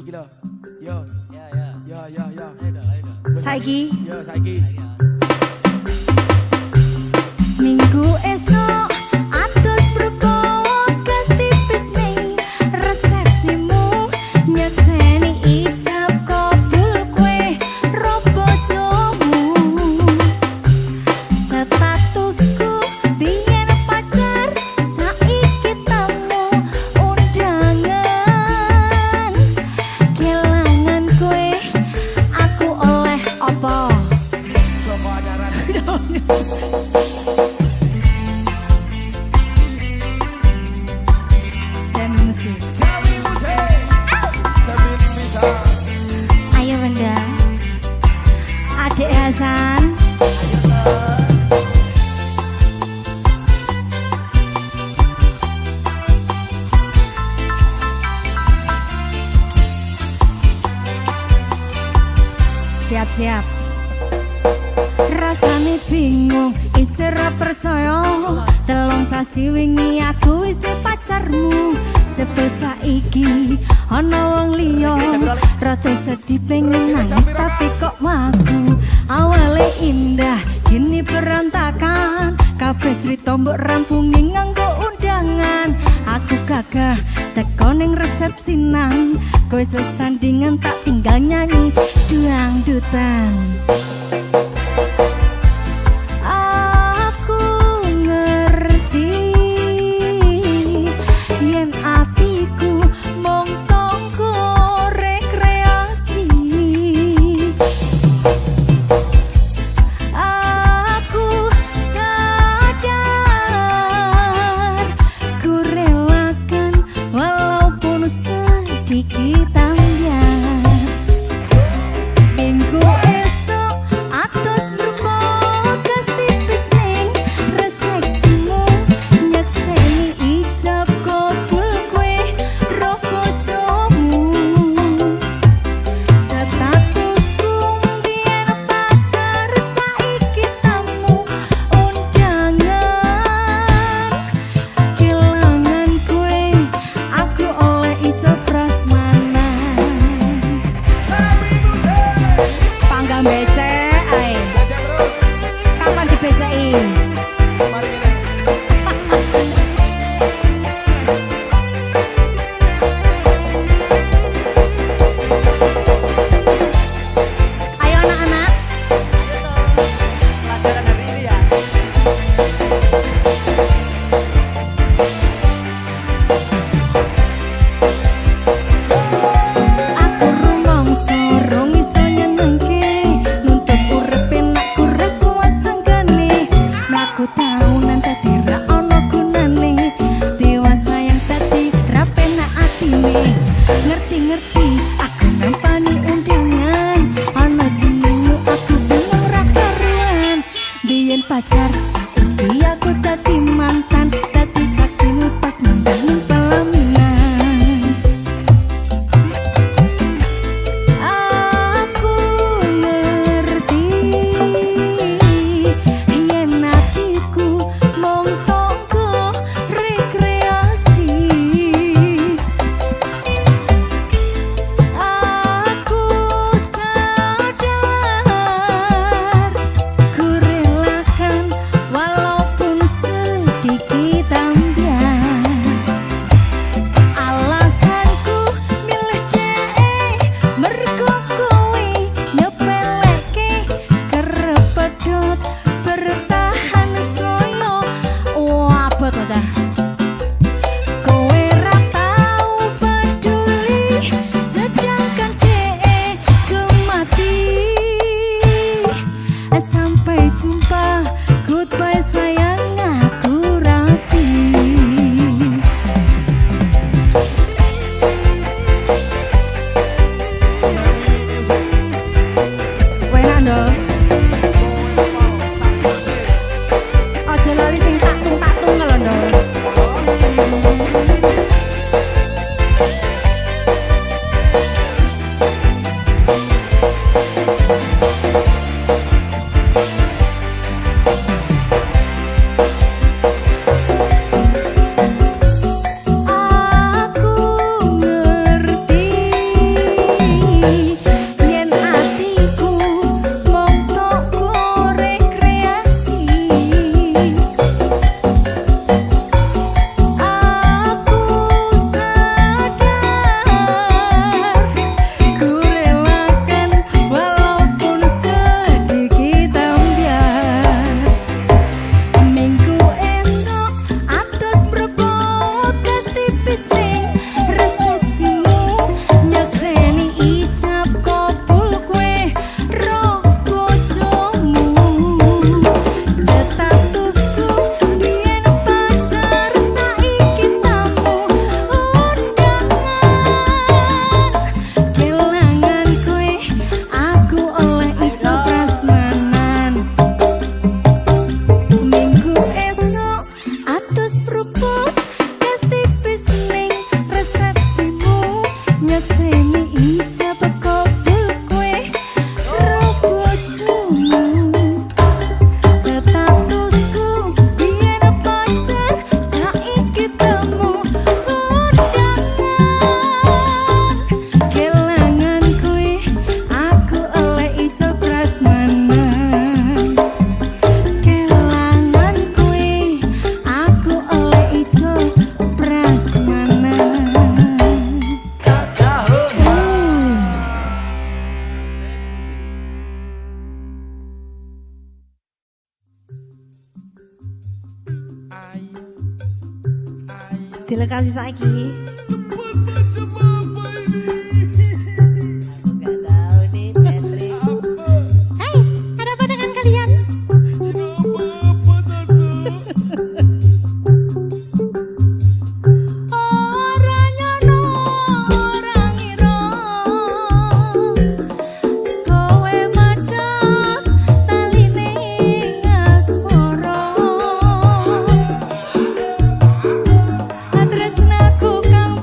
iki lho. Yo. Ya ya. Ya. Ayo dah, ayo dah. Saiki Yo saiki. minggu esok atus berpokas tipis ning resepsimu nyekseni ijab kabul kue robo jomu statusku biyen pacar saiki tamu undangan kelangan kue aku oleh apa Sopo ajaran. Sawi musik. Sabin bisa. Ayo benda Adik Hasan siap-siap rasane bingung isih ra percaya telung sasi wingi aku isih pacarmu jebul saiki ana wong liya rada sedih pengen nangis tapi kok wagu awale indah kini berantakan kabeh crita mbok rampungi nganggo undangan aku gagah teko ning resepsinan kowe sesandingan tak tinggal nyanyi dangdutan. Aku ngerti yen atiku mung tangga rekreasi. Aku sadar ku relakan walaupun sedikit ambiar. Minggu esok atus berpokas tipis ning resepsimu nyekseni ijab kabul kue robo jomu statusku biyen pacar saiki tamu undangan kelangan kue aku oleh ijab prasmanan Sawi musik. panggang becek ae Baca terus. kapan dibeceki Mari kita. ayo anak-anak Pelajaran hari ini ya. aku rumangsa rong iso nyenengke nuntut urip enak kurang kuat sanggane mlaku taunan dadi ra ono gunane dewasa yang dadi ra penak atine ngerti-ngerti aku nampani undangan ana jenengmu aku bingung ra karuan biyen pacar saiki aku dadi mantan dadi saksimu pas mandang pelaminan Gila kasih saiki. Macam apa ini? Gak tahu nih Patrick. Hai, ada apa dengan kalian? Tidak apa-apa tante. Orangnya no orang iro, kowe madak taline asmara. Tresnaku kang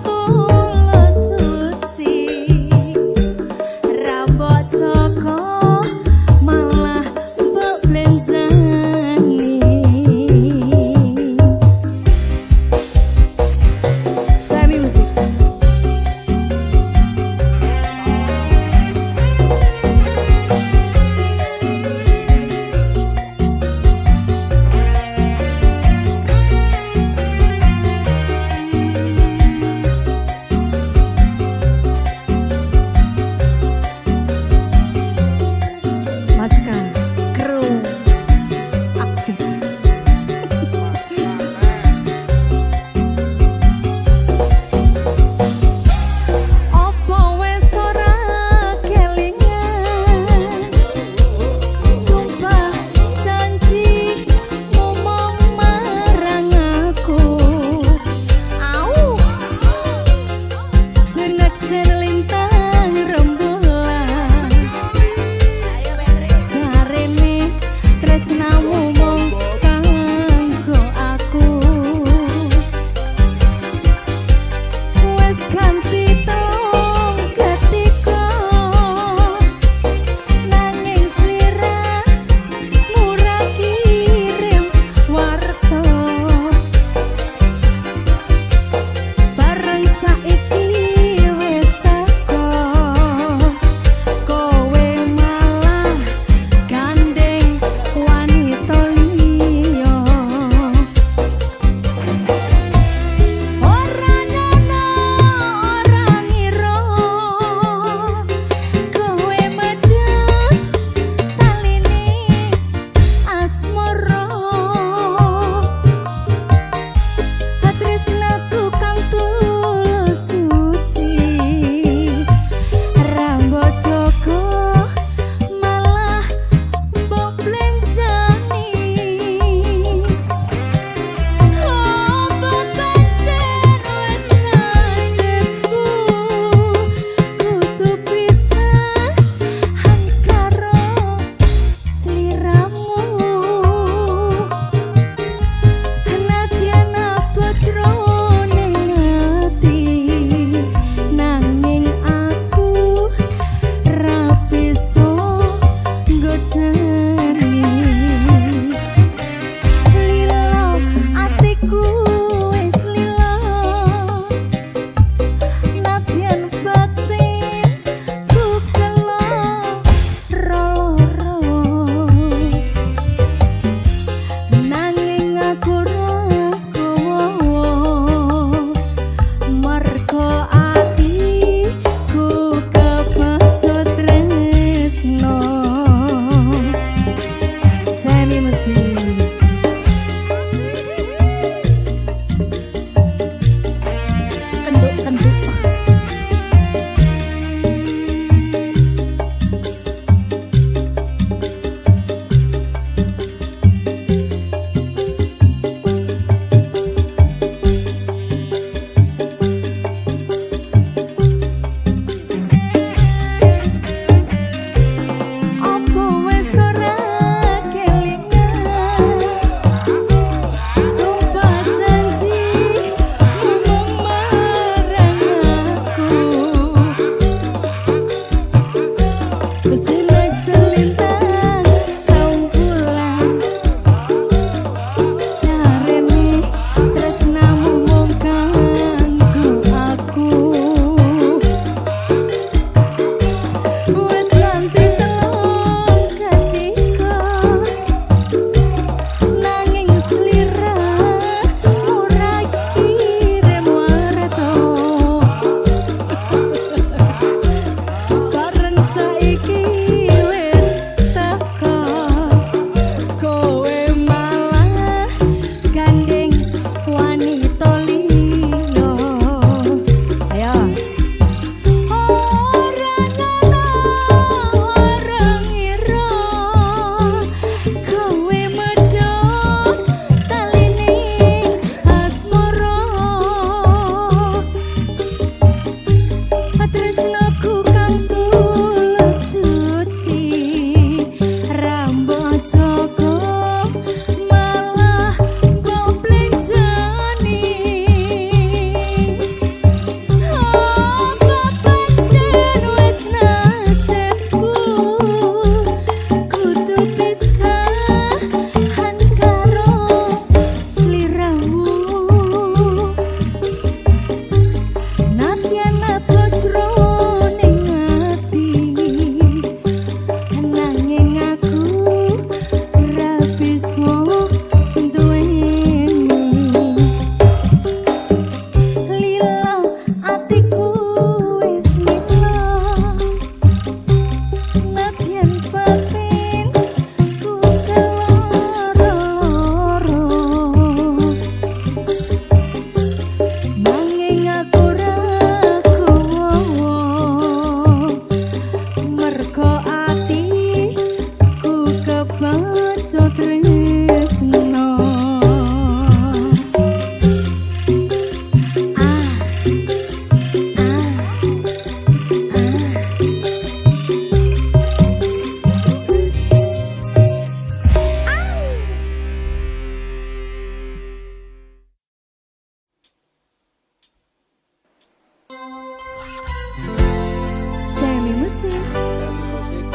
musik.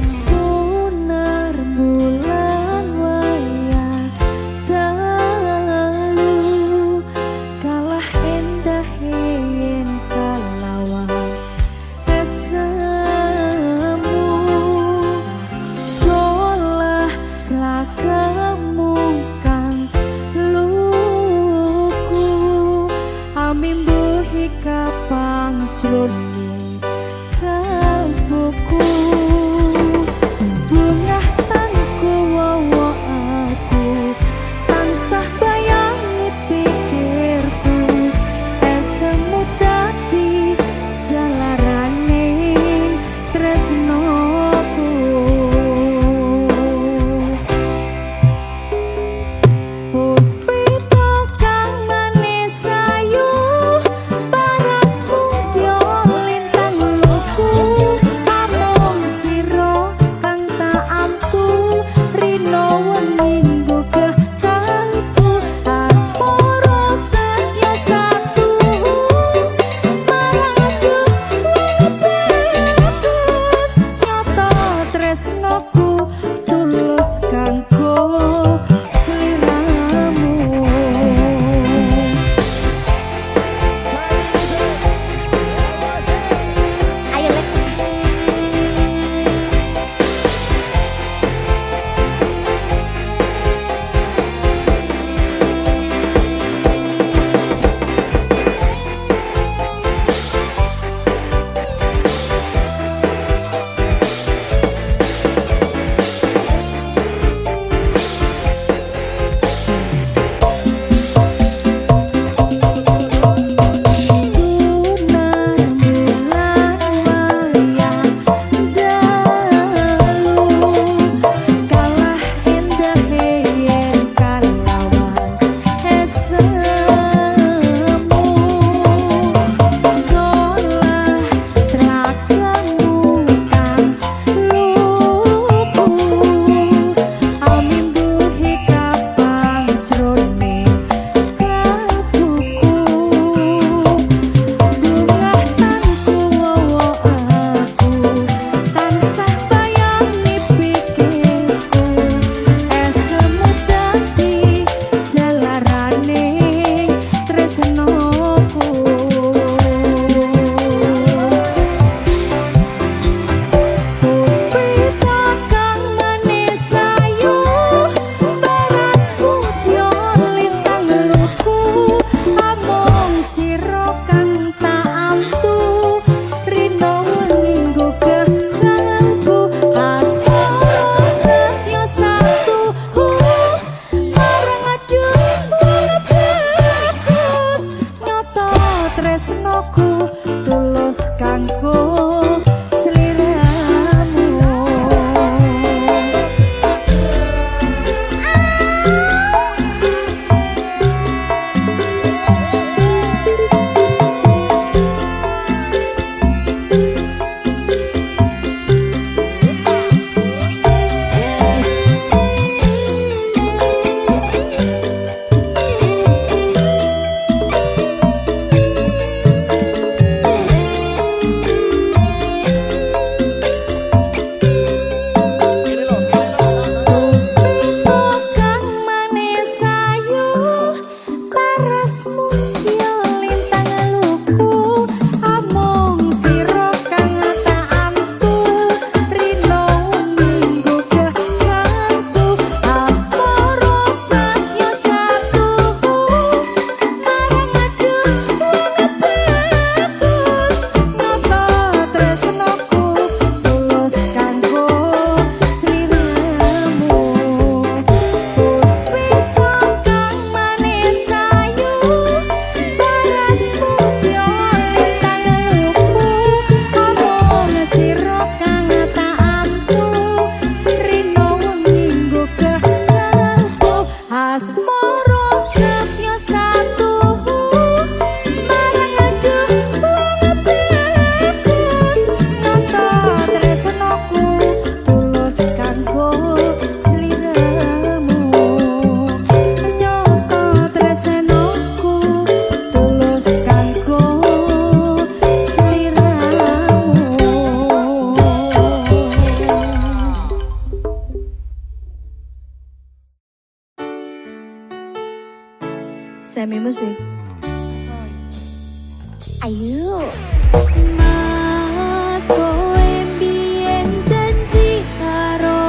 Sonar bulan wayah dalu kalah endah yen kalawang esemu solah selakamu kang luku amimbuhi kapang jroning kalbuku bunga tanku wawa aku tansah bayangi pikirku esemu dadi jalaraning tresnoku Puspita kang manis ayu paras mung Semi musik. Ayo. Mas kowe biyen janji karo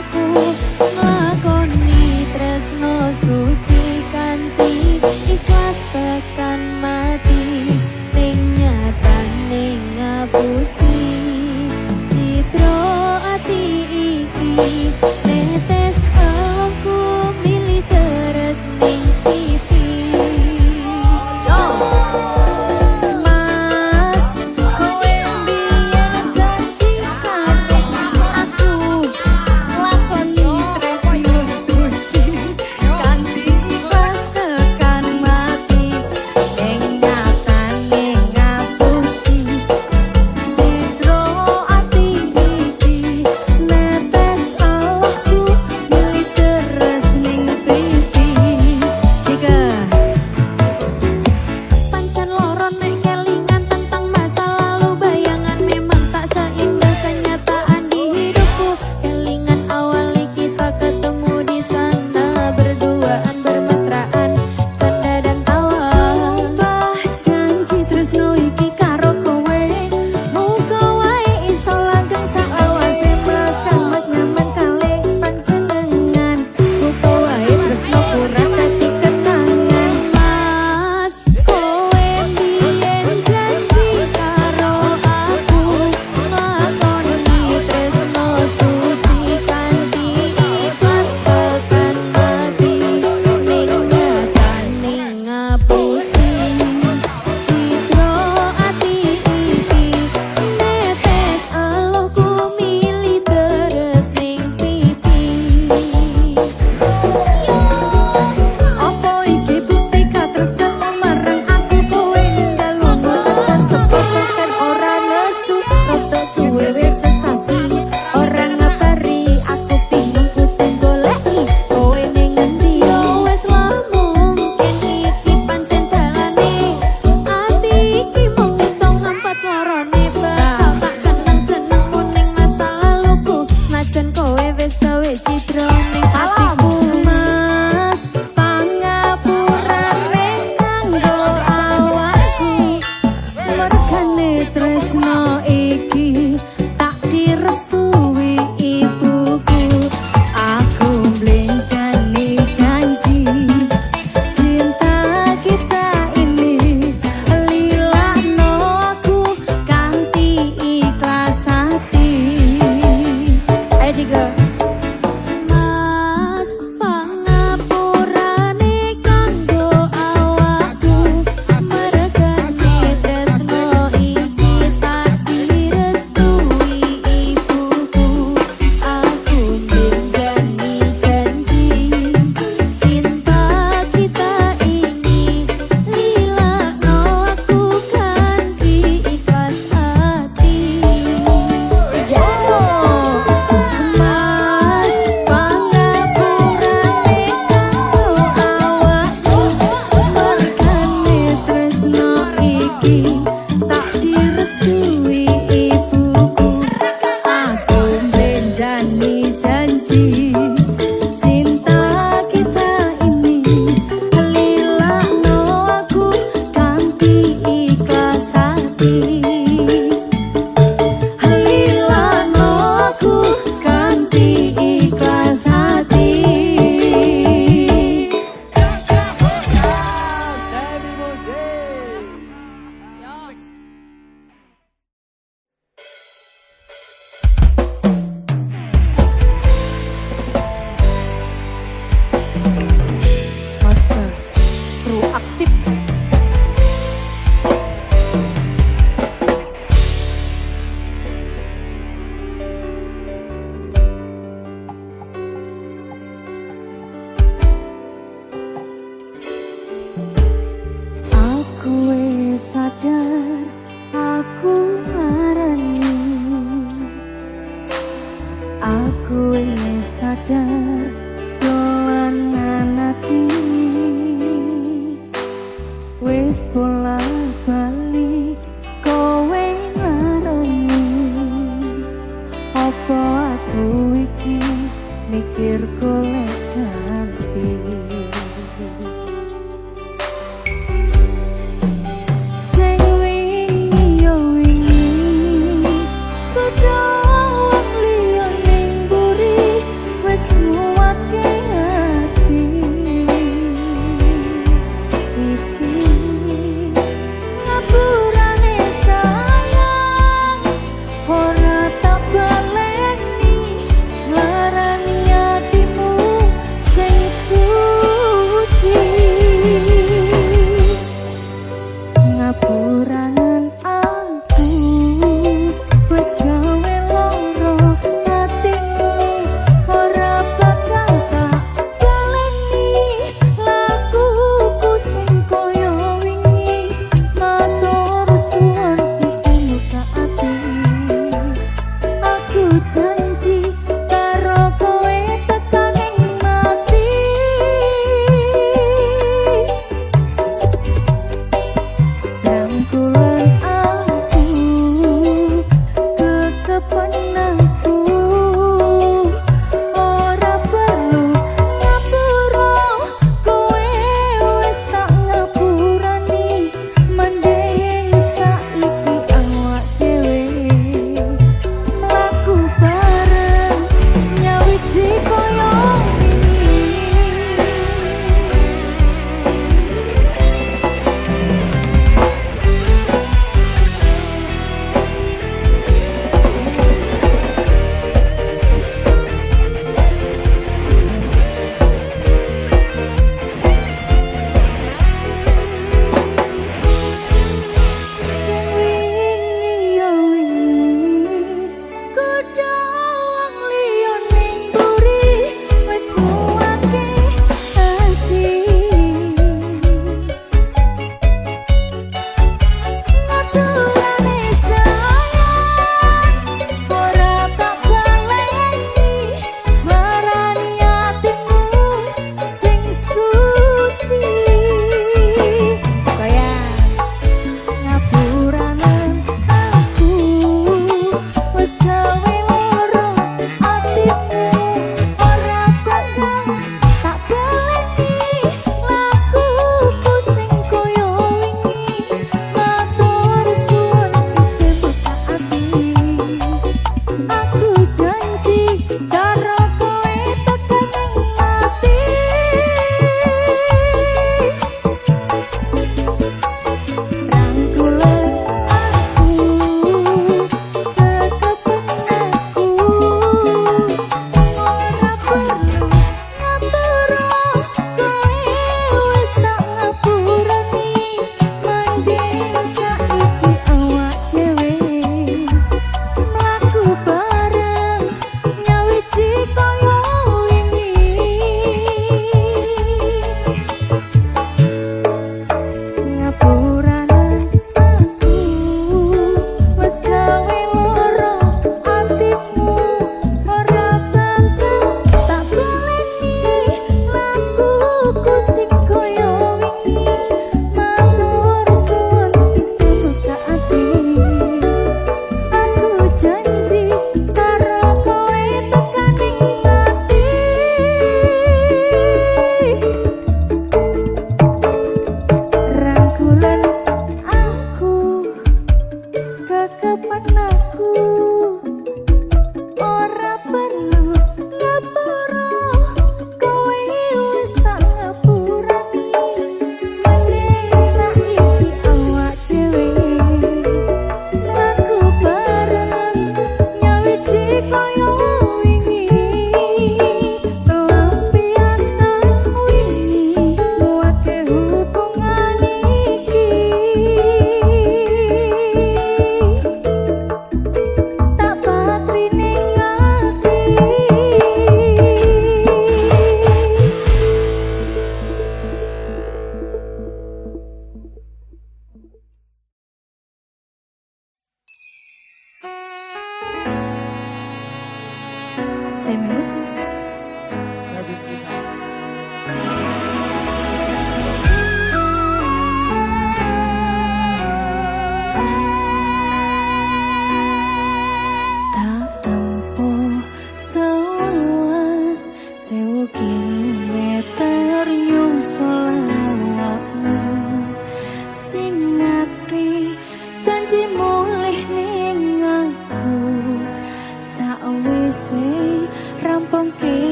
aku nglakoni tresno suci kanthi ikhlas tekan mati ning nyatane ngapusi citra ati iki netes aku milih terus ning pipi.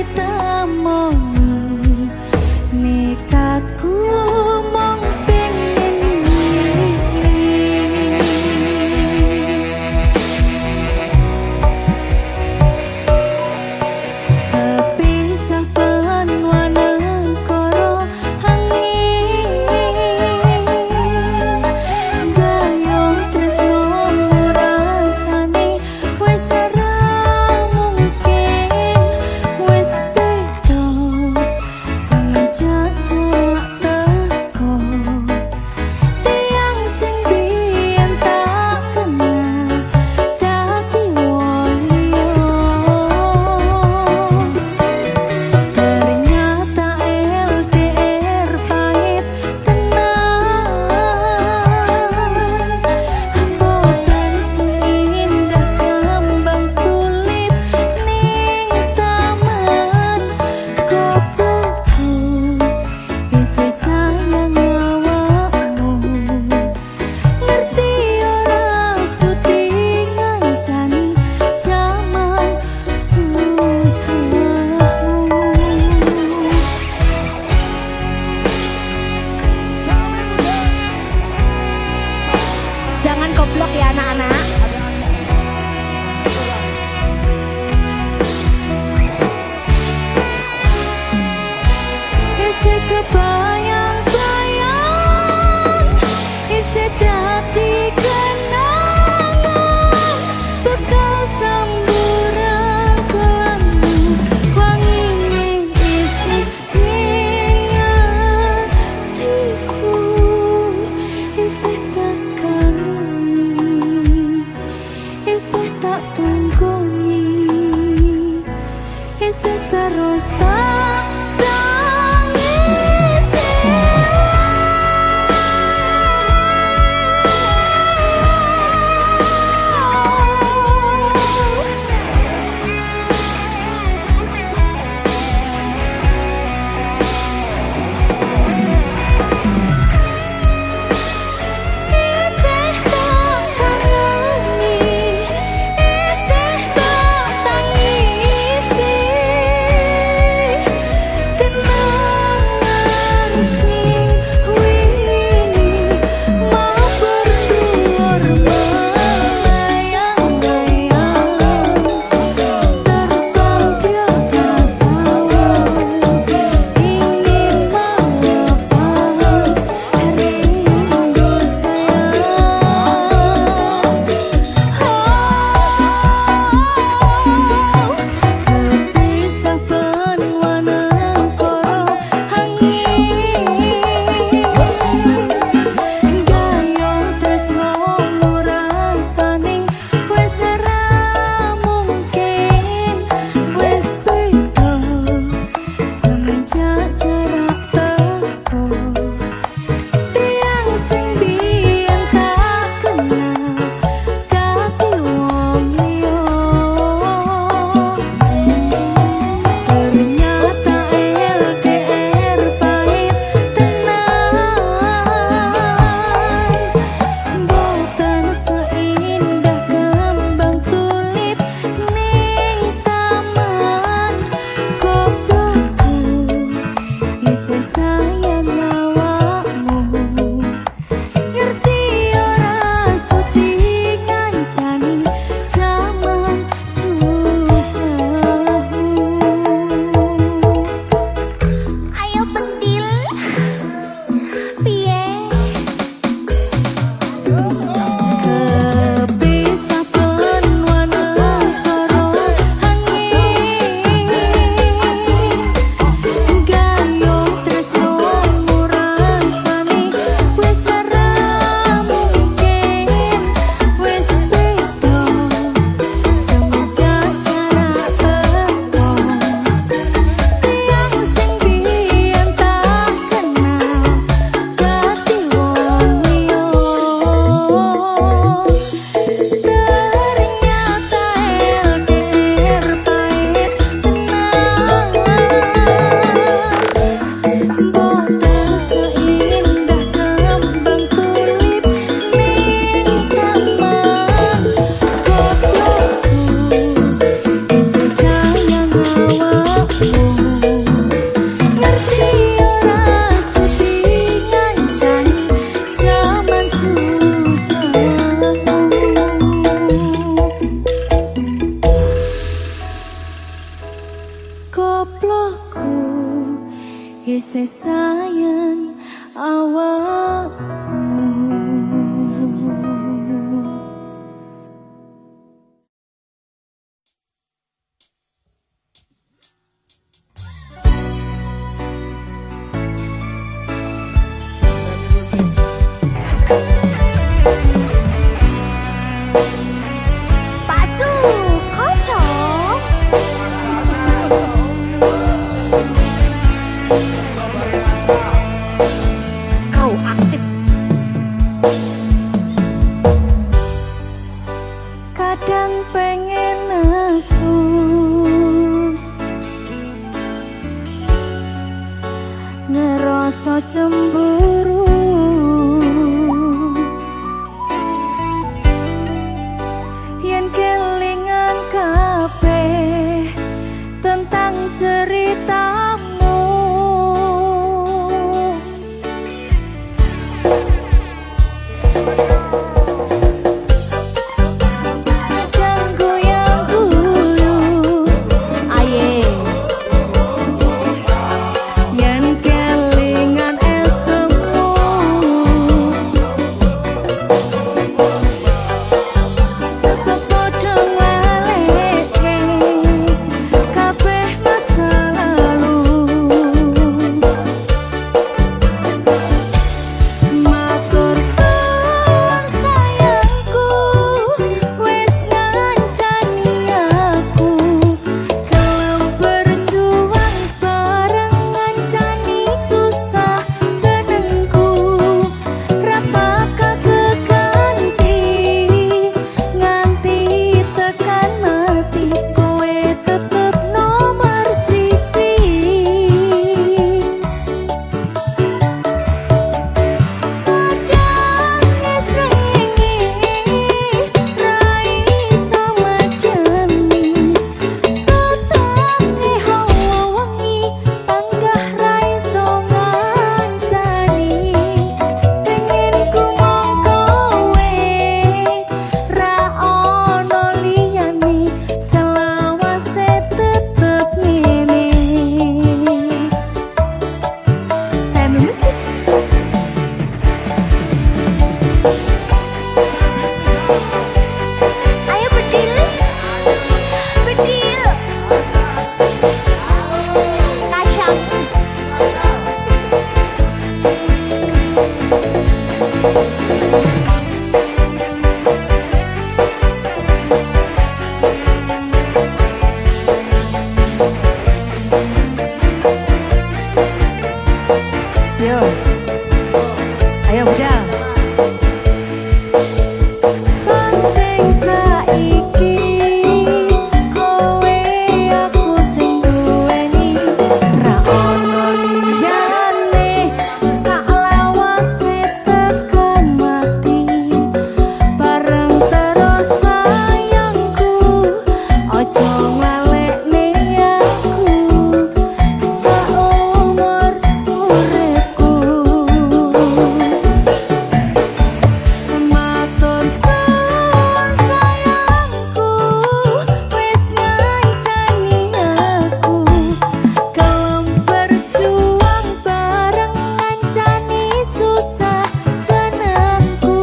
ditemoni nekatku mong pengen milih. Kepisah penwa negara angin gayung tresno rasane wis ora mungkin wis beda sing jajak teko tiang sing biyen tak kenal dadi wong liya. Ternyata LDR pahit tenan, boten seindah kembang tulip ning taman kotoku. Isih sayang awakmu, ngerti ora suti ngancani jaman susahmu. Jangan goblok ya anak-anak. Isih kebayang-bayang, isih dadi kenangan, bekal samburan kelammu, wangine isih ning atiku, isih tak kangen, isih tak tunggoni, isih terus tak tangisi. Isih tak kangeni, isih tak tangisi. isih sayang awakmu. Pak Su, kocok. Kau aktif. Kadang pengen nesu, ngerasa cemburu, yen kelingan kabeh tentang ceritamu. Kadang goyang guyu, aye, yen kelingan esemu. Sebab padha ngalehke kabeh masa lalu. Matur suwun sayangku, wis ngancani aku, kelem berjuang bareng ngancani susah senengku. Ra bakal keganti nganti tekan mati, kowe tetep nomor siji. Kadang esrengi rai sama jami, tutange hawa wengi tanggah rai so ngancani. Pengen ku mong kowe ra ono liyane, selawase tetep ngene. Saya musik. Ayo bedil, bedil, kasyang. Yo, ayo budal. Penting saiki kowe aku sing duweni, ra ono liyane, saklawase tekan mati. Bareng terus sayangku, ojo ngalekne aku saumur uripku. Matur suwun sayangku, wis ngancani aku, kelem berjuang bareng ngancani susah senengku.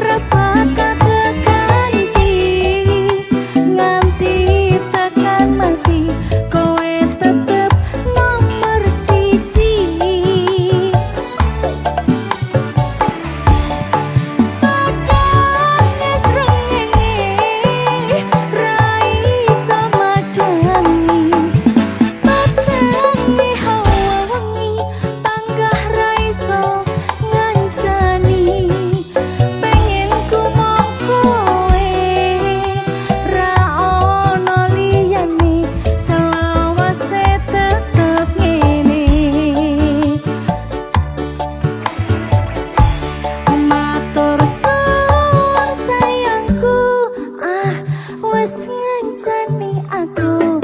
Ra bakal keganti nganti tekan mati, kowe tetep nomor siji. Kadang esrengi rai sama jami, tutange hawa wengi tanggah rai so ngancani. Pengen ku mong kowe ra ono liyane, selawase tetep ngene. Matur suwun sayangku, wis ngancani aku,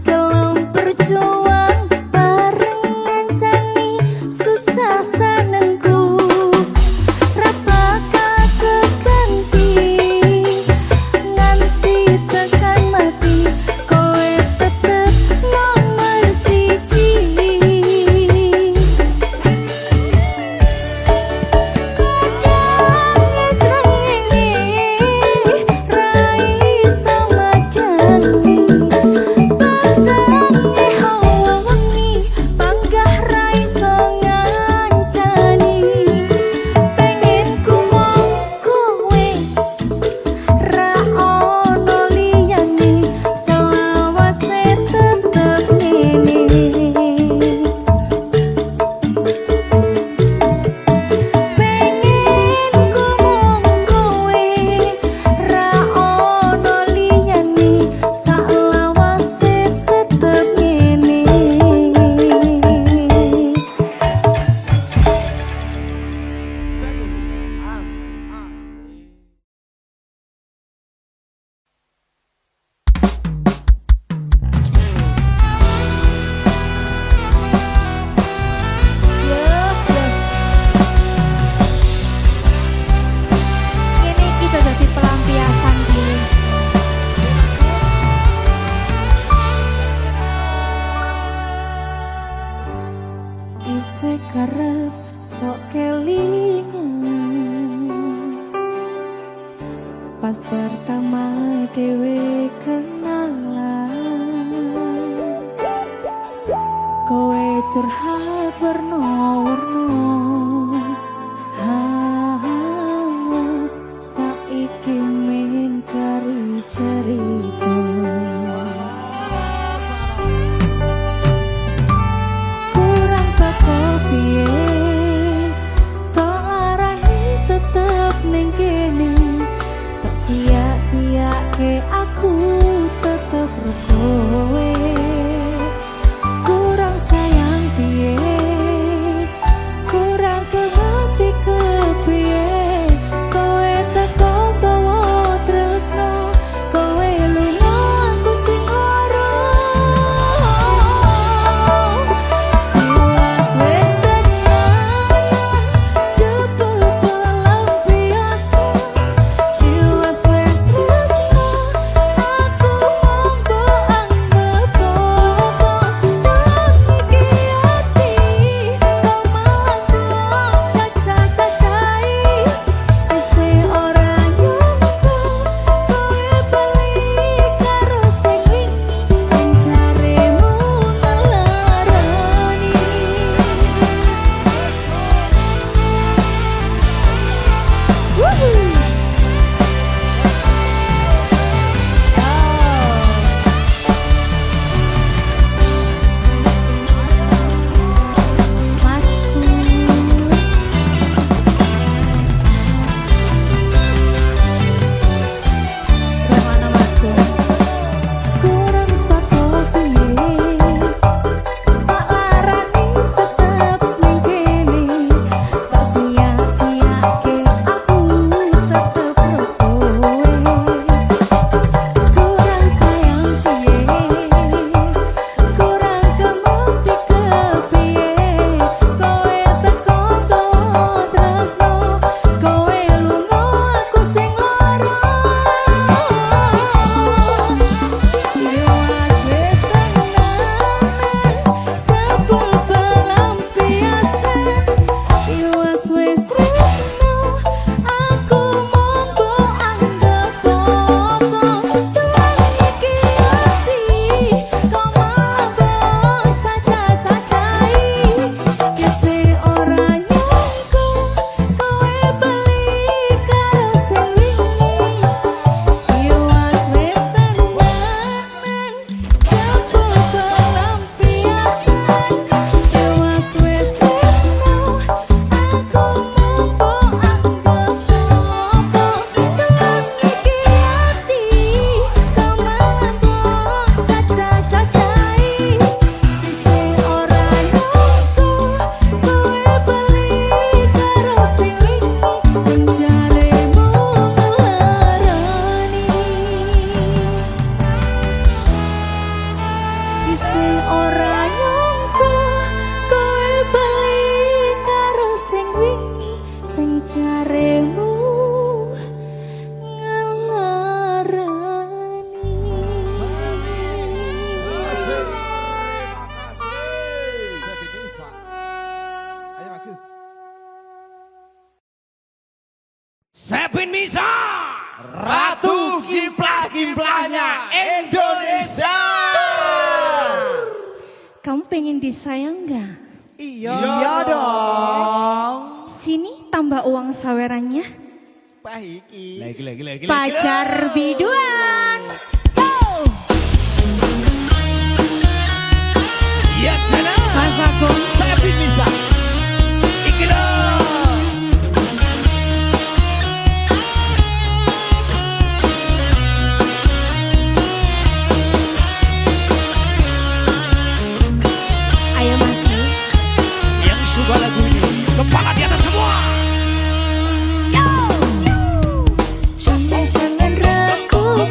kelem berjuang bareng ngancani susah senengku. Ra bakal keganti nganti tekan mati, kowe tetep nomor siji. mae dewe kenalan kowe curhat warna-warna saiki mingkari cerita kurang teko piye tok larani tetep ning kene tak sia-siake aku tetep ro kowe kurang sayang piye kurang kemati kepiye kowe teko bawa tresno kowe lunga aku sing lara iwas wis tenan jebul pelampiasan iwas wis tresno aku mampu anggap iki ati kau mampu caca-cacai isi ora nyangka kowe bali karo sing wingi sing jaremu ngelarani Romana Masku kurang teko piye tak larani tetep ning kene tak sia-siake aku tetep ro kowe kurang sayang piye kurang kemati kepiye kowe teko tresno kowe lunga aku sing lara iwas wis tenan jebul pelampiasan iwas wis tresno aku mampu anggap tuang iki ati kau mampu caca-cacai isi ora nyangka kowe bali karo sing wingi iwas wis tenan jebul pelampiasan iwas wis tresno aku mampu anggap tuang iki ati kau mampu caca-cacai isi ora nyangka kowe bali karo sing wingi sing jaremu ngelarani isi ora nyangka kowe bali karo sing wingi sing jaremu Sepin Misa, Ratu Kimplah-Kimplahnya Indonesia. Kamu pengen disayang nggak? Iya dong. Sini tambah uang sawerannya. Pahiki. Lagi. Pacar biduan. Go! Yes, Nana. Mas Agung. Sepin Misa. Iki dong. Ayo masih. Yang suka lagu ini, kepala di atas semua. Yo! Jangan ragu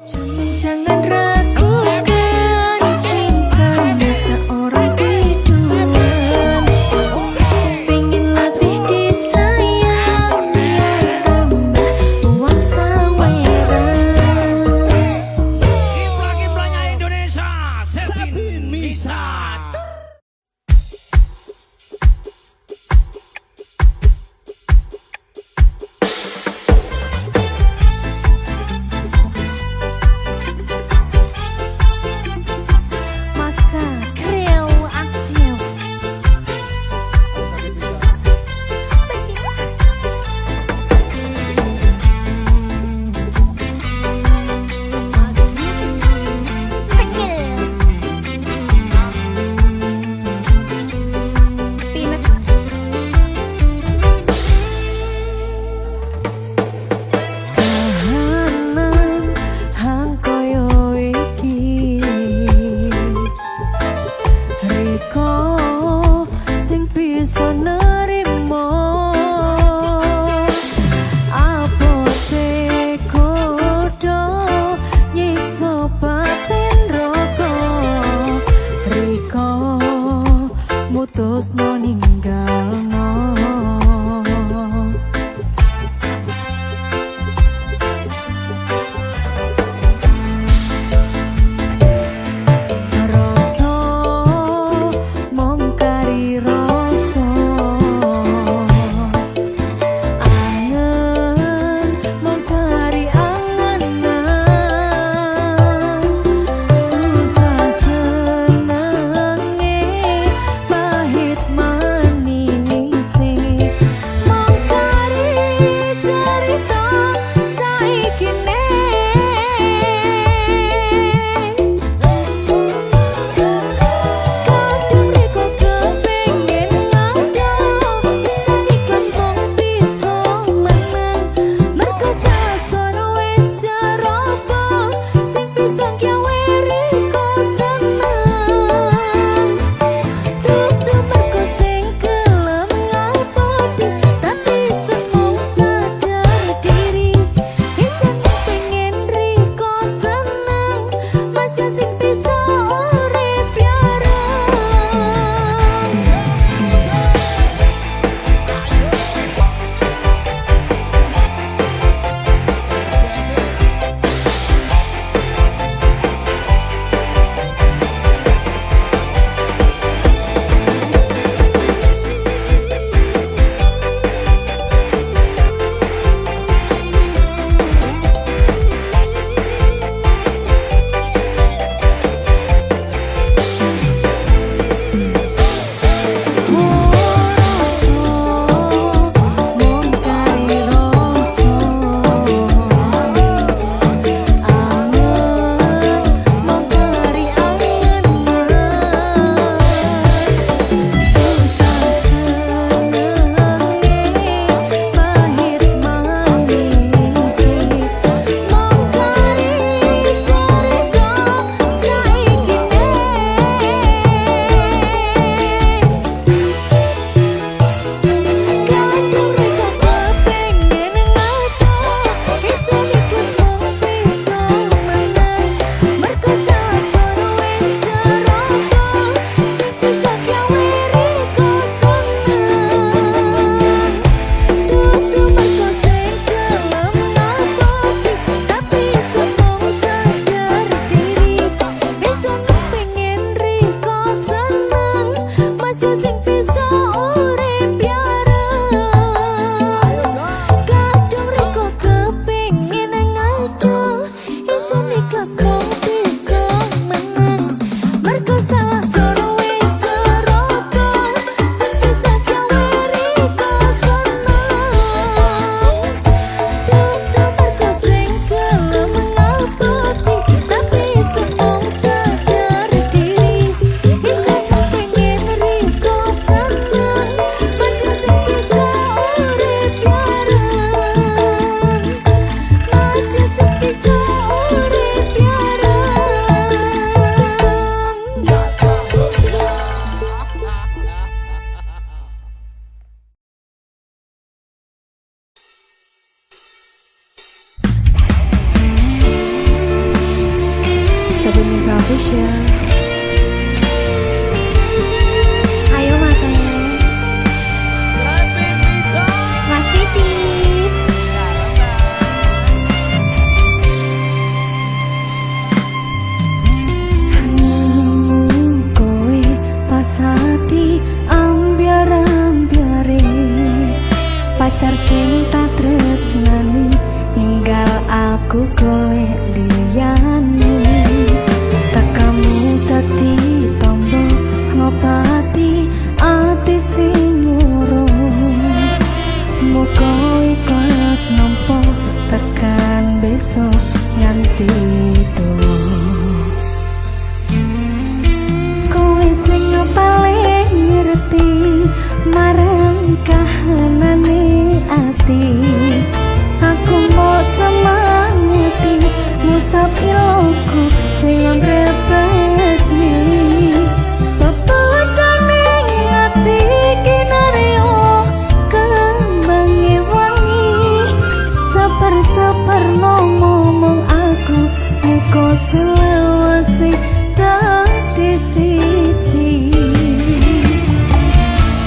Jangan ragukan cintamu seorang biduan. Pengen lebih disayang, tambah uang saweran. Kiprah-kiprahnya Indonesia, Sepin Misat. Maska Kreo aktif. Kahanan hang koyo iki, riko sing bisa nerimo. Abote kodo nyiksa batin roko, riko mutusno ninggalno. Rasa mong kari rasa, angen mong kari angenan. Susah senenge, pahit manise, mong kari cerita saikine. Kadang reko kepengen ngado, bisa ikhlas mong bisa menang. Mergo sasor wis cerobo, sing bisa gawe reko seneng. Dudu mergo sing gelem ngapoti, tapi semong sadar diri. Isan pengen reko seneng, masih sing bisa urip bareng. Mong kari rasa, angen mong kari angenan. Susah senenge, pahit manise, mong kari cerita saikine. Kadang reko kepengen ngado, isun ikhlas mong bisa menang. Mergo sasor wis cerobo, sing bisa gawe reko seneng. Dudu mergo sing gelem ngapoti, tapi semong sadar diri. Isun pengen reko seneng, masih sing bisa urip bareng. Kadang reko kepengen ngado, isun ikhlas mong bisa menang. Mergo sasor wis cerobo, sing bisa gawe reko seneng. Dudu mergo sing gelem ngapoti, tapi semong sadar diri. Isan pengen reko seneng, masih sing bisa urip bareng. Masih sing bisa urip bareng. Is official. Ayo Mas Mas Titip. Kowe pasati ambiar-ambiare pacar sing tak tresnani ninggal aku kowe liyane tekamu dadi tombo ngobati ati sing loro muga ikhlas nampa tekan besok nganti tuwa kowe sing paling ngerti marang kahanane ati aku mau semangati ngusap iloku sing brebes milih pepecane ati kinaryo kembangi wangi saper-saper ngomong aku muka selawase dadi siji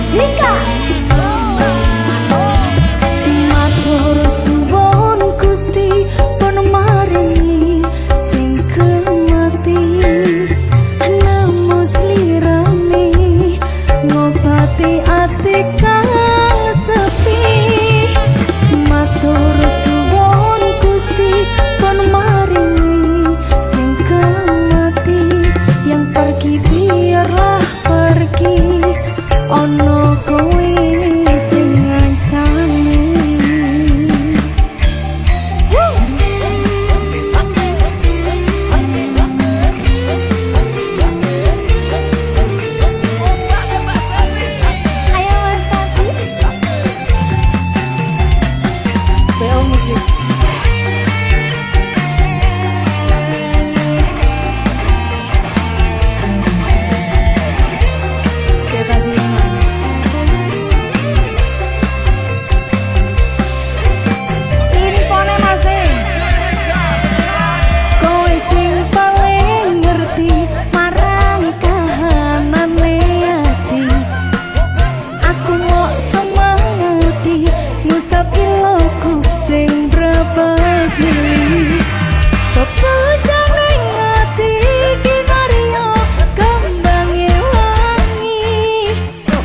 Sika matur suwun Gusti pun maringi sing kemati nemu slirane ngobati ati kang sepi matur suwun Gusti pun maringi sing kemati yang pergi biarlah pergi ono kowe sing ngancani ayo Mas Tati PO Musik Infone masih kowe sing paling ngerti marang kahanane ati aku mau semangati ngusap iloku sing brebes milih pepecane ati kinaryo kembangi wangi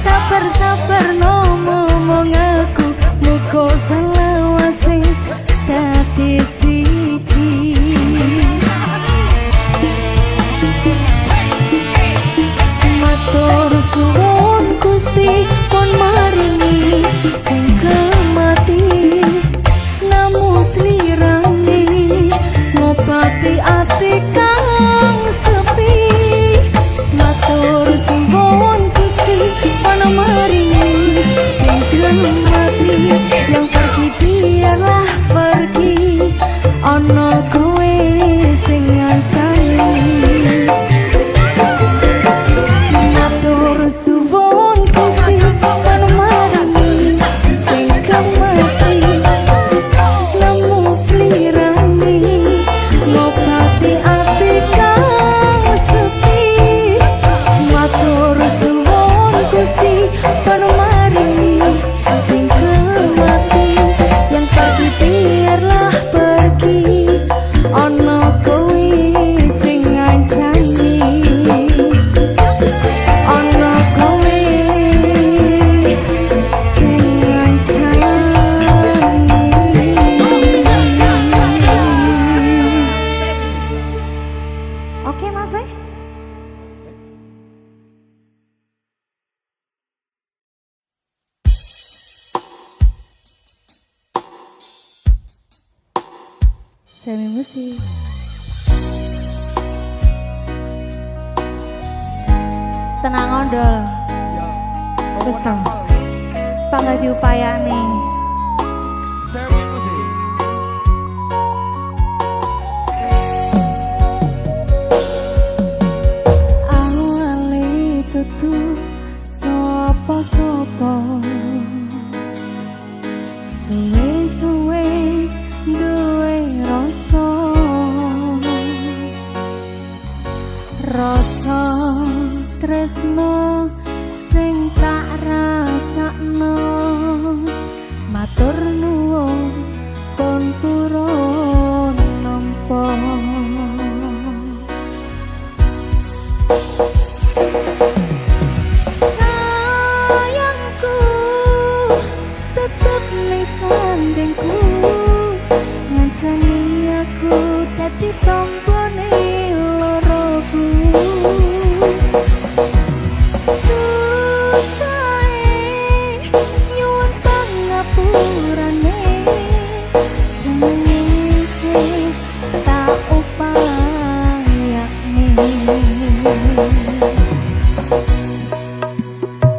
sabar-sabar ngomong aku muka selawase dadi siji matur suwun Gusti pun maringi sing kemati nemu slirane ngobati ati kang sepi matur suwun Gusti pun maringi sing kemati yang pergi biarlah pergi ono kowe sing ngancani matur suwun Gusti pun maringi sing kemati nemu slirane ngobati ati kang sepi matur suwun Gusti pun maringi sing kemati yang pergi biarlah pergi ono kowe sing ngancani ono kowe sing ngancani oke Mas Semi Musik tenang ondol wis to pangga diupayani Semi Musik. awale tutu sapa-sapa suwe-suwe duwe rasa rasa tresno sing tak rasakno matur nuwun kon purun nampa sayangku tetep ning sandengku ngancani aku dadi tombone loroku susahe nyuwun pangapurane senenge sing tak upayane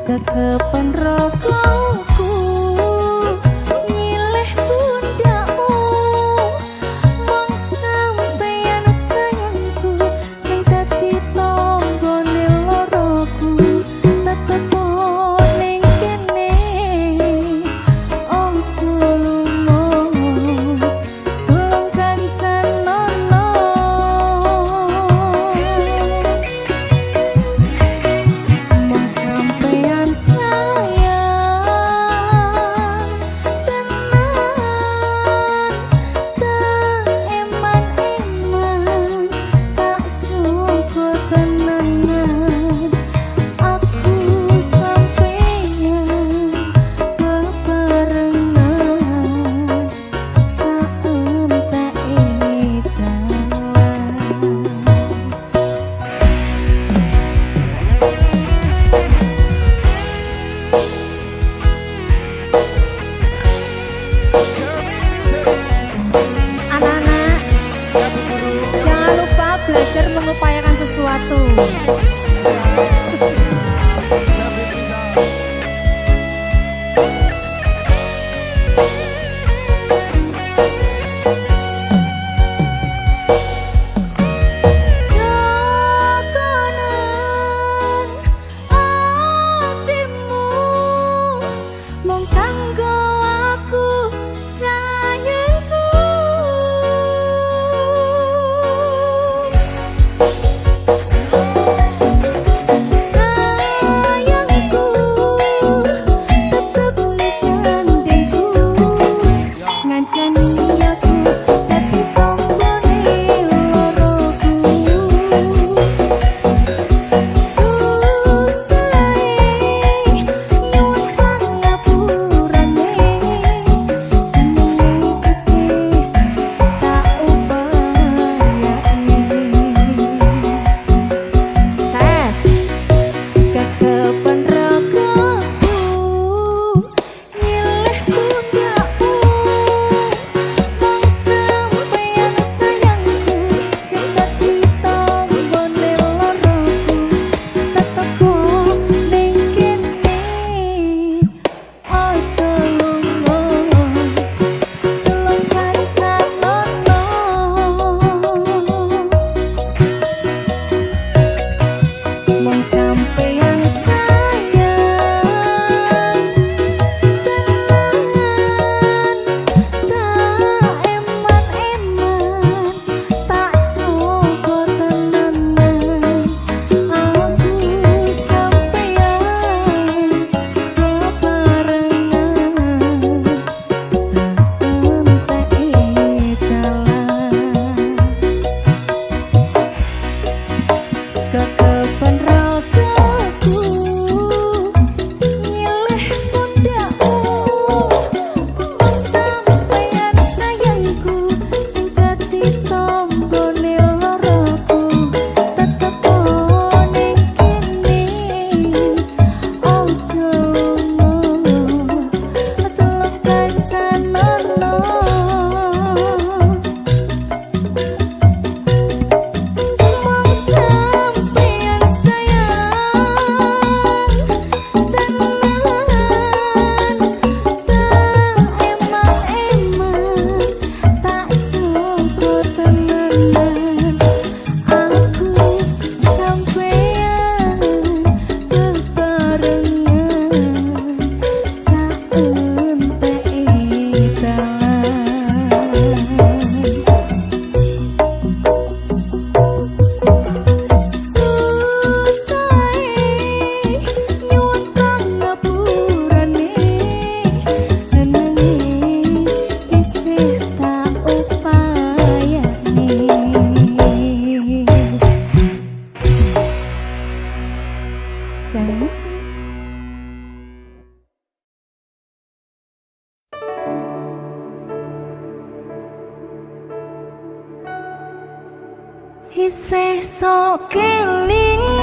kekepen rogoku nyileh pundakmu mong sampeyan sayangku sing dadi tonggone loroku tetep ning kene ojo lunga tulung kancanono mong sampeyan sayang tenan tak eman-eman tak cukup tenanan aku sampeyan bebarengan saentek edan anak-anak jangan lupa belajar mengupayakan sesuatu. Jokonan atimu mung kanggo aku sayangku isih sok kelingan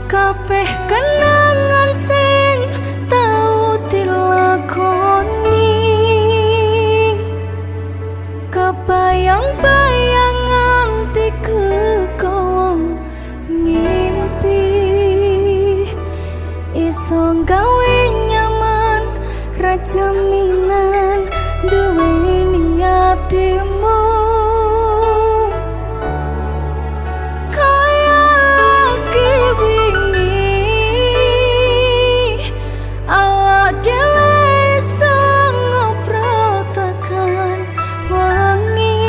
kabeh kenangan sing tau dilakoni kebayang-bayang nganti kekowo ngimpi iso gawe nyaman rajaminan duweni atimu kaya lagi wingi awak dhewe iso ngobrol tekan wangi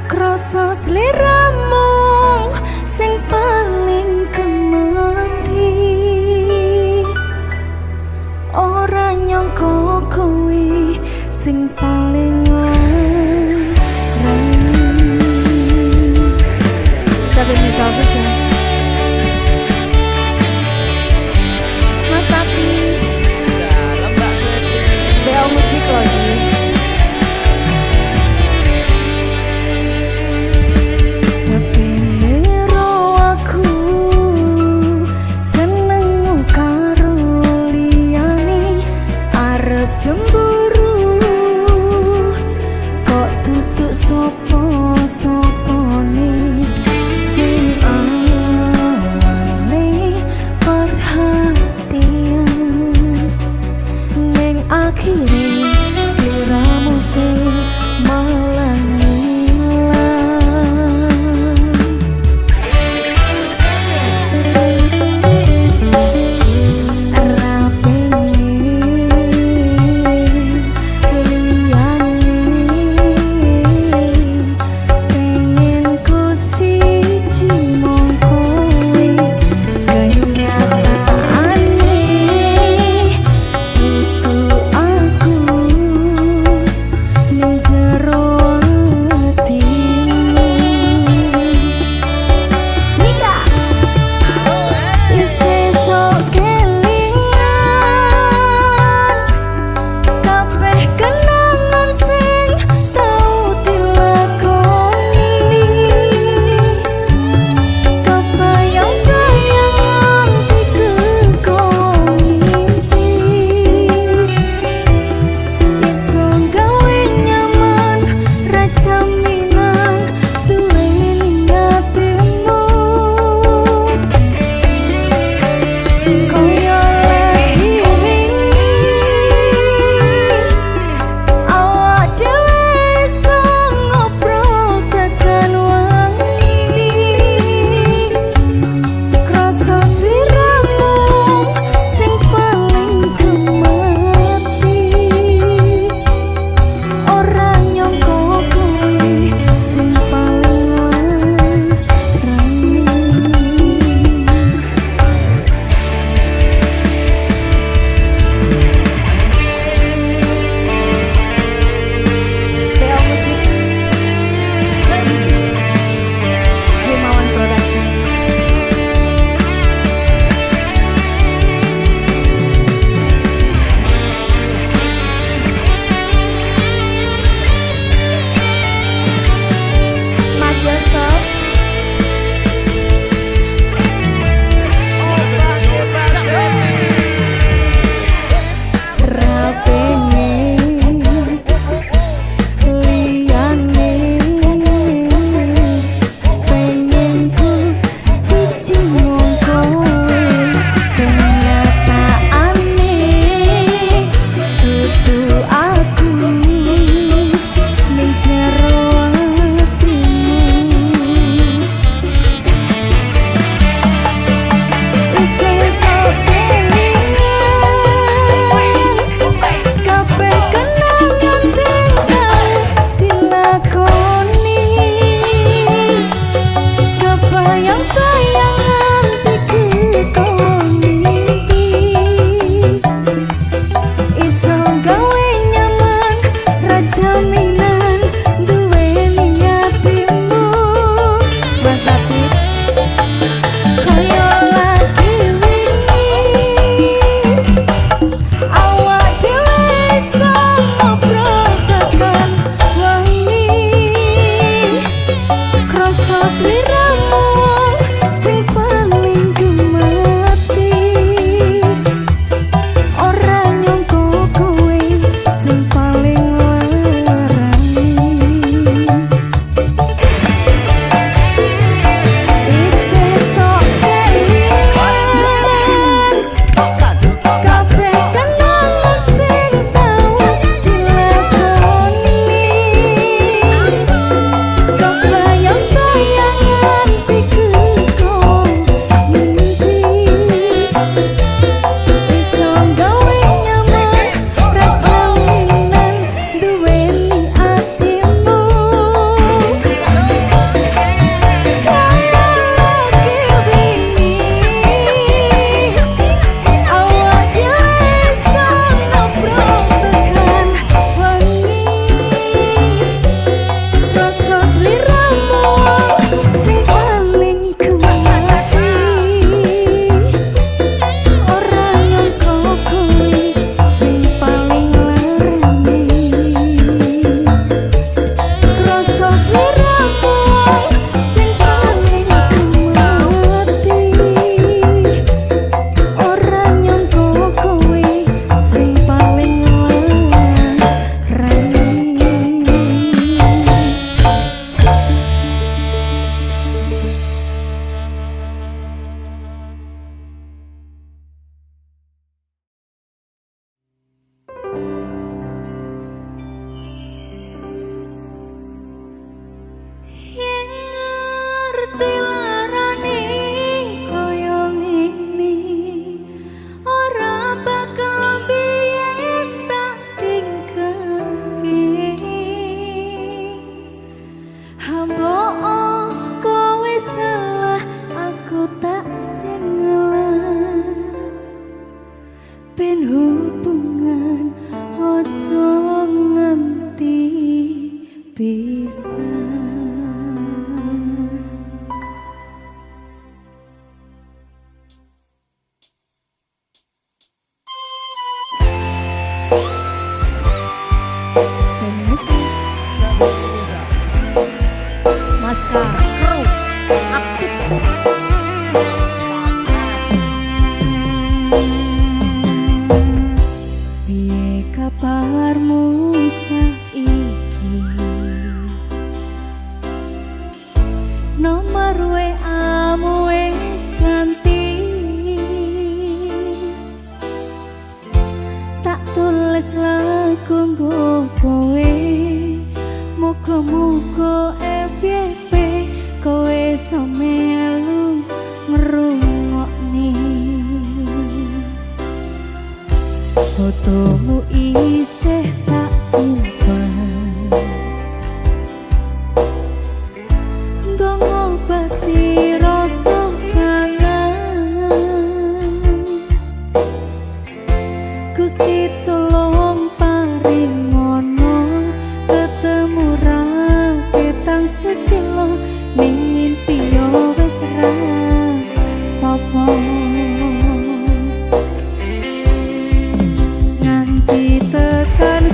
krasa sliramu sing paling kemati ora nyangka kowe sing paling larang. 7 News Official Mas Tati BO Musik lagi pisan. Maska Kru aktif. Piye kabarmu saiki? Nomor WA-mu wis ganti. Tak tulis lagu nggo kowe. Muga-muga FYP kowe samelu ngrungokne. Fotomu isih tak simpen, nggo ngobati rasa kangen. Gusti tolong paringono ketemu raketang sedelo ning mimpi yo wis ra apa. Nganti tekan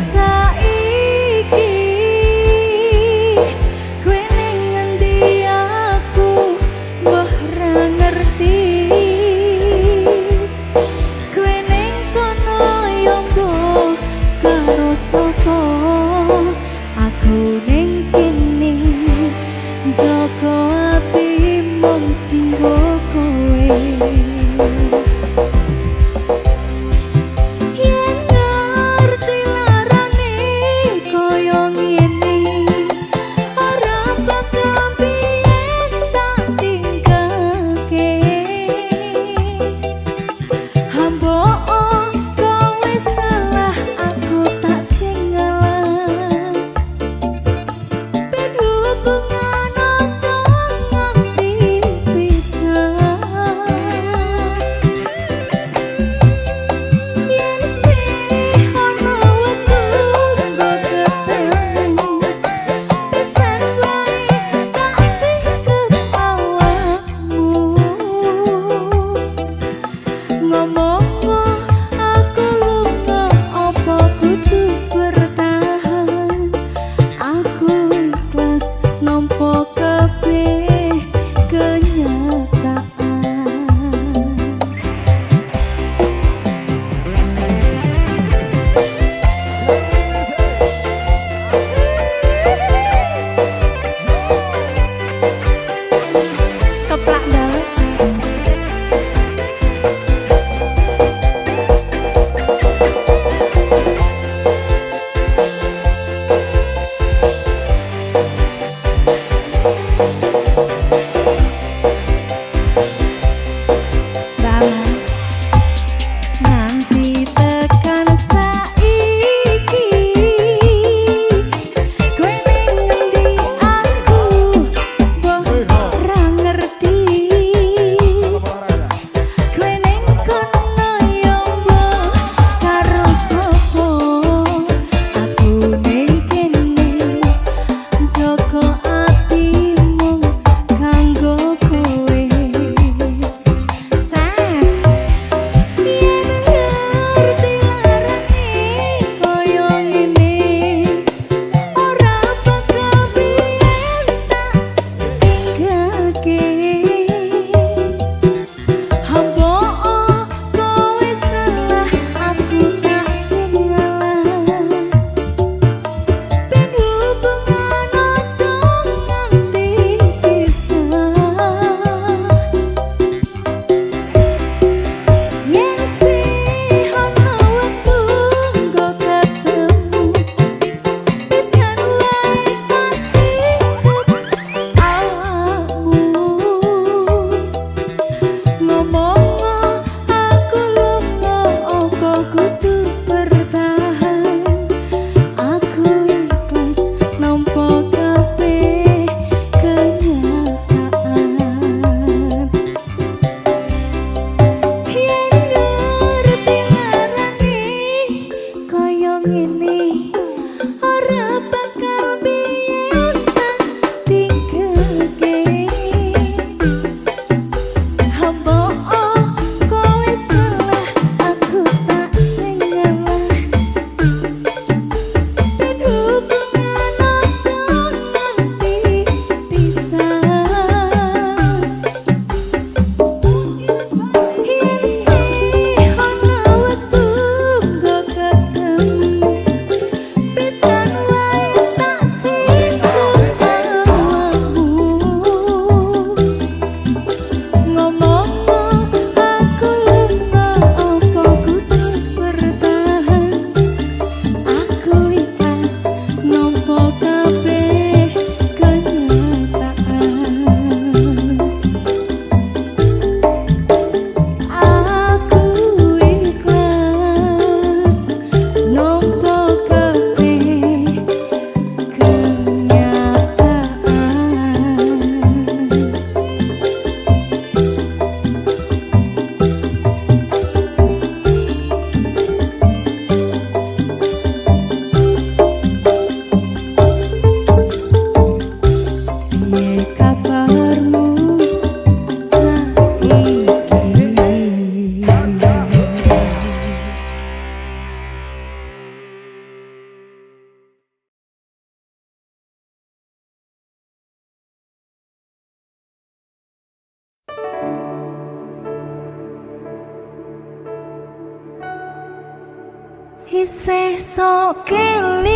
isih sok kelingan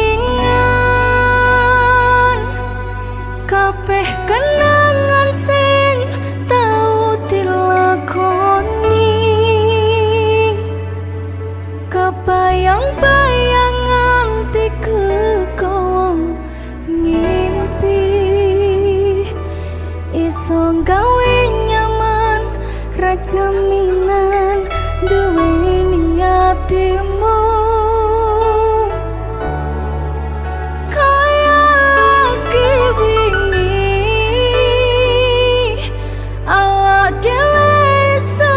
kabeh kenangan sing tau dilakoni kebayang-bayang nganti kekowo ngimpi iso gawe nyaman ra jaminan duweni atimu kaya lagi wingi awak dhewe iso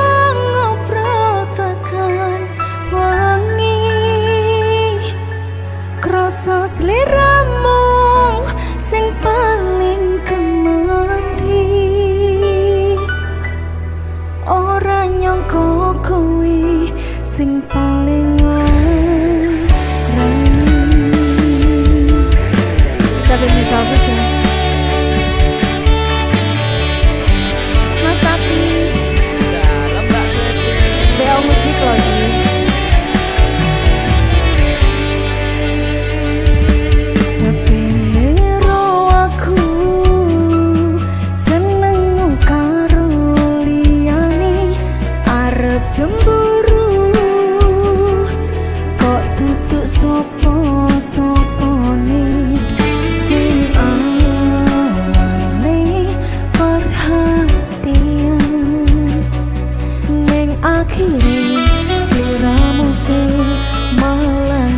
ngobrol tekan wangi krasa sliramu sing paling kemati ora nyangka kowe sing paling larang. 7 Salvation Mas Tati Dalam Mbak Seti. BL Musik lagi sepiro aku seneng karo liyane arep cemburu kok tutuk sopo-sopone sing awale perhatian ning akhire sliramu sing malah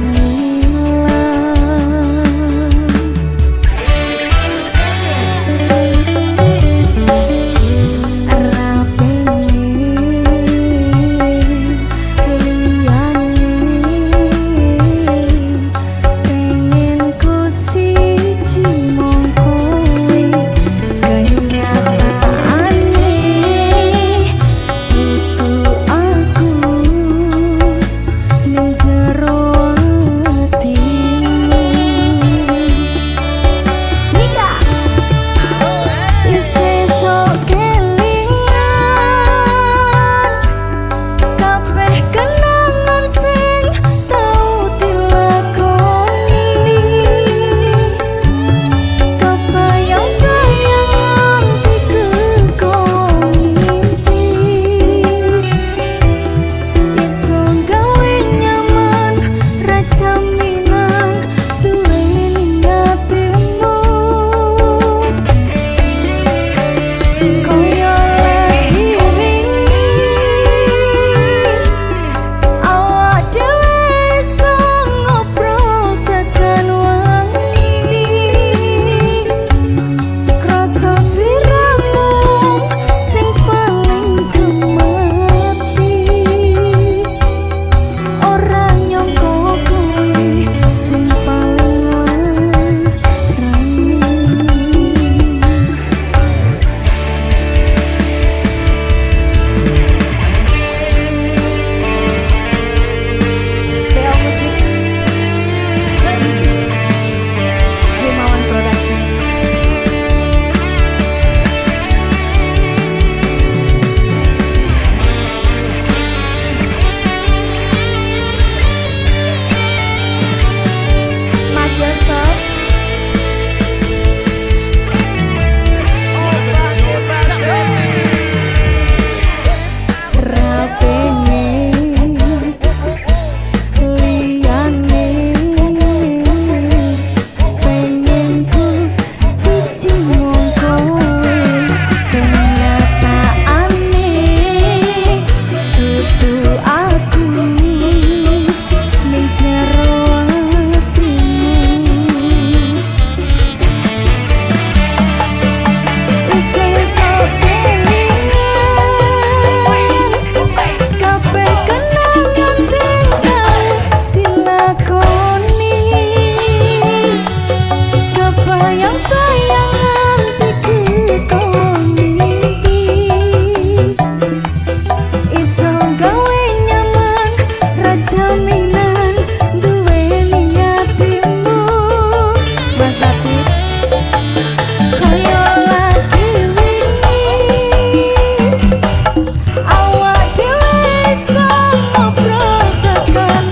awak dhewe iso ngobrol tekan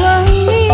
wangi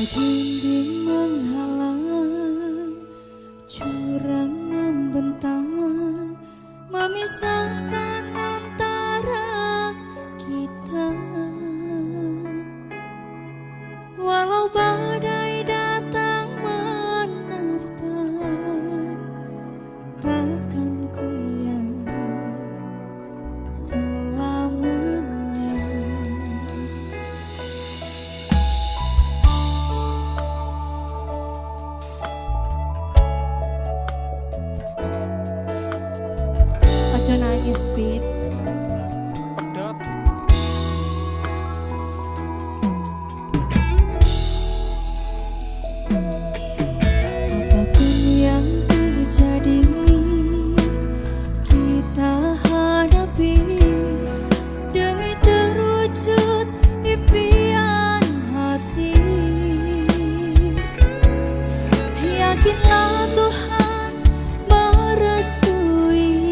dinding menghalang, jurang membentang, memisahkan antara kita. Walau badai datang menerpa, takkan goyah selamanya. Ojo nangis Pit. Apapun yang terjadi, kita hadapi demi terwujud impian hati. Yakinlah Tuhan merestui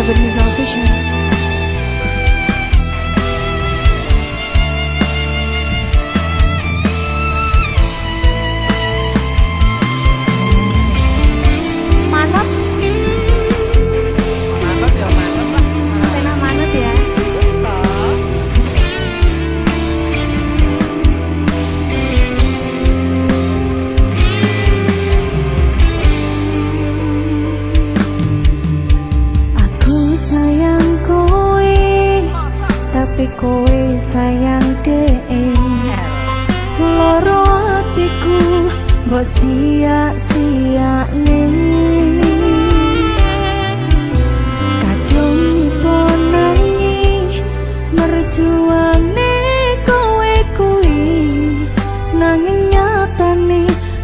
Berniza Official. Manut, Manut ya manut lah. pena manut ya. Aku sayang kowe, tapi kowe sayang dhek. Loro atiku mbok sia-siane. Kadung ponangi merjuane kowe kuwi, nanging nyatane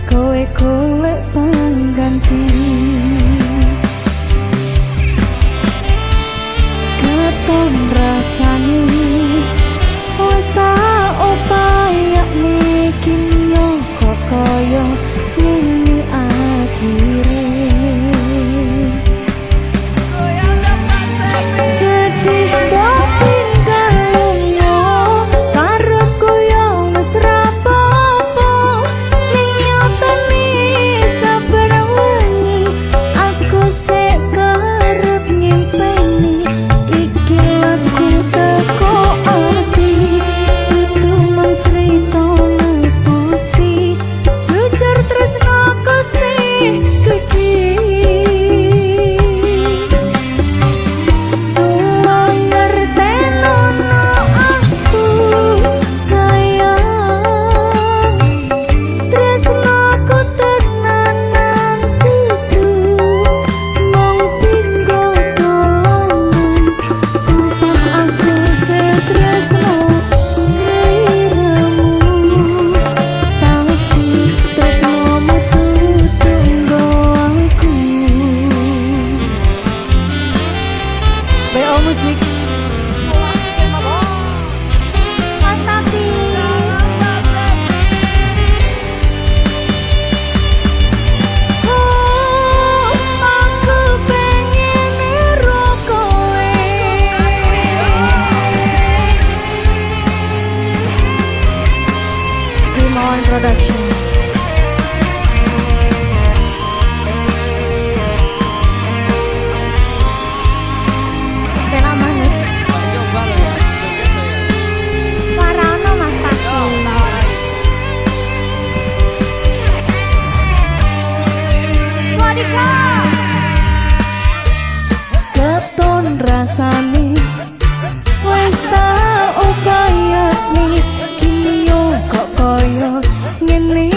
kowe golek pangganti. Keton rasane wis tak upayane kinyo kok kaya ngene akhire. Sedih mbok tinggal lunga, karepku yo wis ra apa-apa. Ning nyatane saben wengi aku sik kerep nyimpeni. Iki lagu teko ati, dudu mung crita puisi. Jujur tresnaku sing gedhe. Mangertenono aku sayang, tresnaku tenanan dudu mung tinggo tolongan. Sumpah aku setresno sliramu, tapi tresnomu tunggo aku. BO Musik. Mas Tati. Oh, aku pengen niru kowe. Rimon Production. Pena manut. Coba lo ya. Joget lo ya. Warano Mas Tati. Swadika. Keton rasane wis tak upayane kinyo kok kaya ngene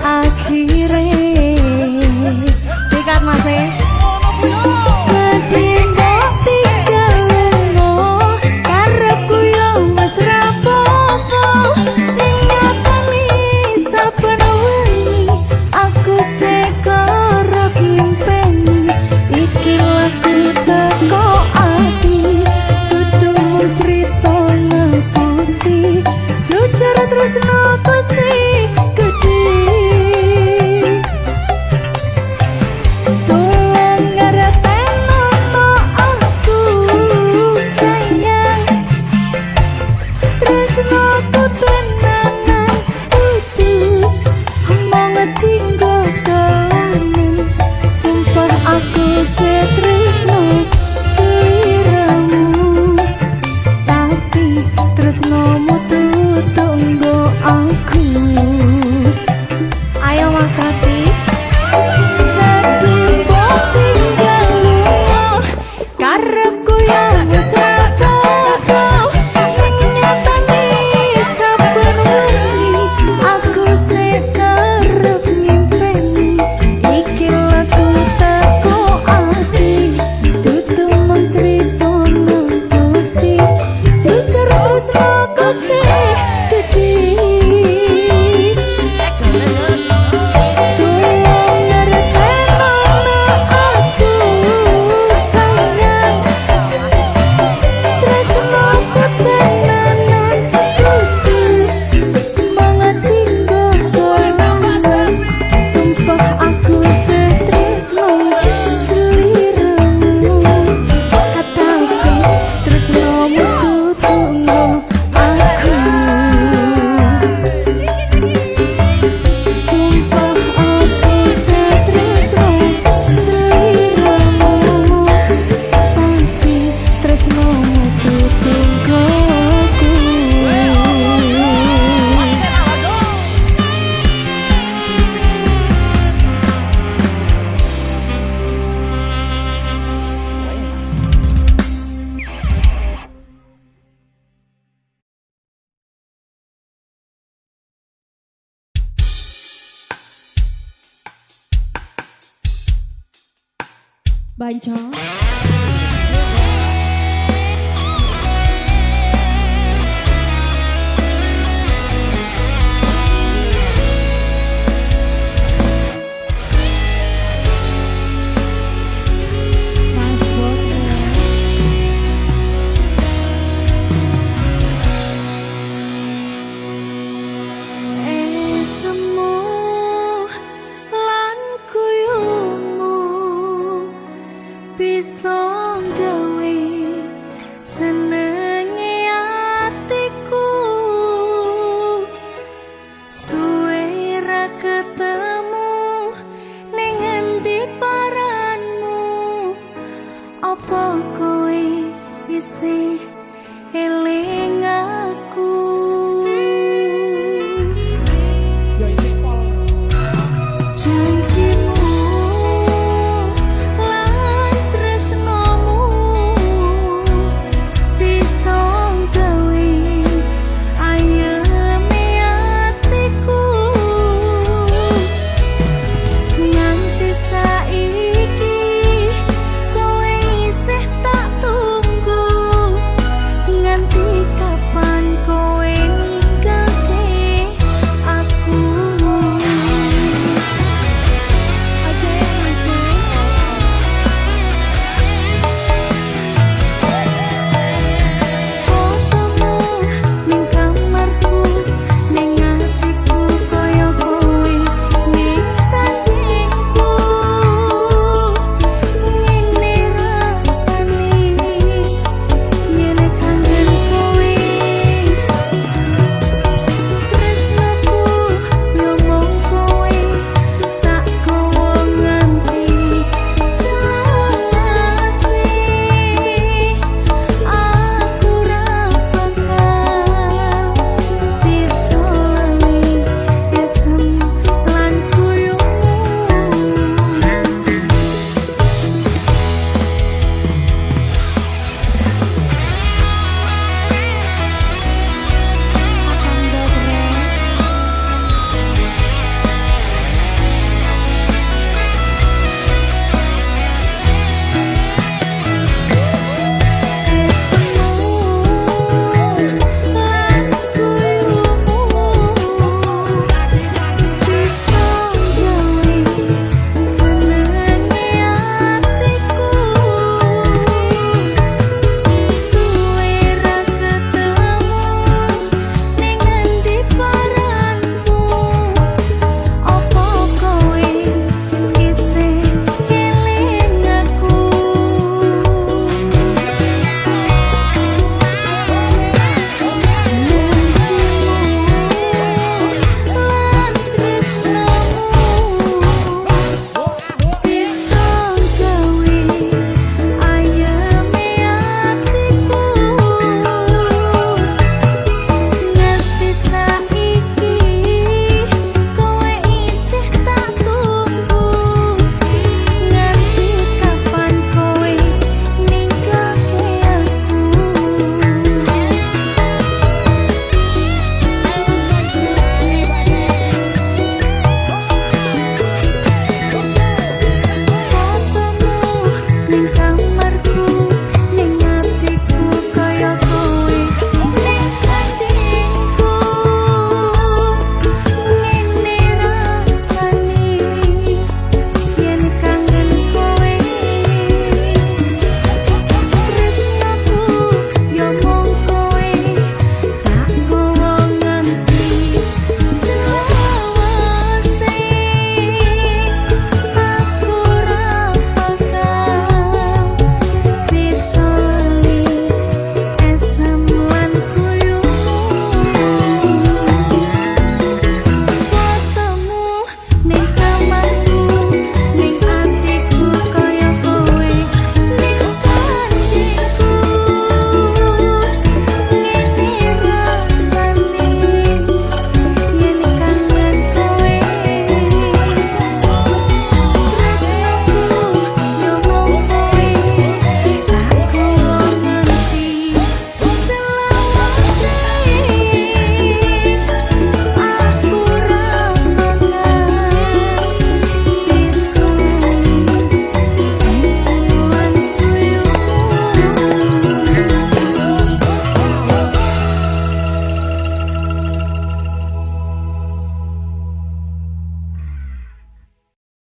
akhire. Sikat Mas e. Sedih mbok tinggal lunga, karepku yo wis ra apa-apa. Ning nyatane saben wengi aku sik kerep nyimpeni. Iki lagu teko ati, Banco. Mas Bote. Semu lan kuyumu bisa gawe senenge atiku suwe ra ketemu ning endi paranmu apa kowe isih eling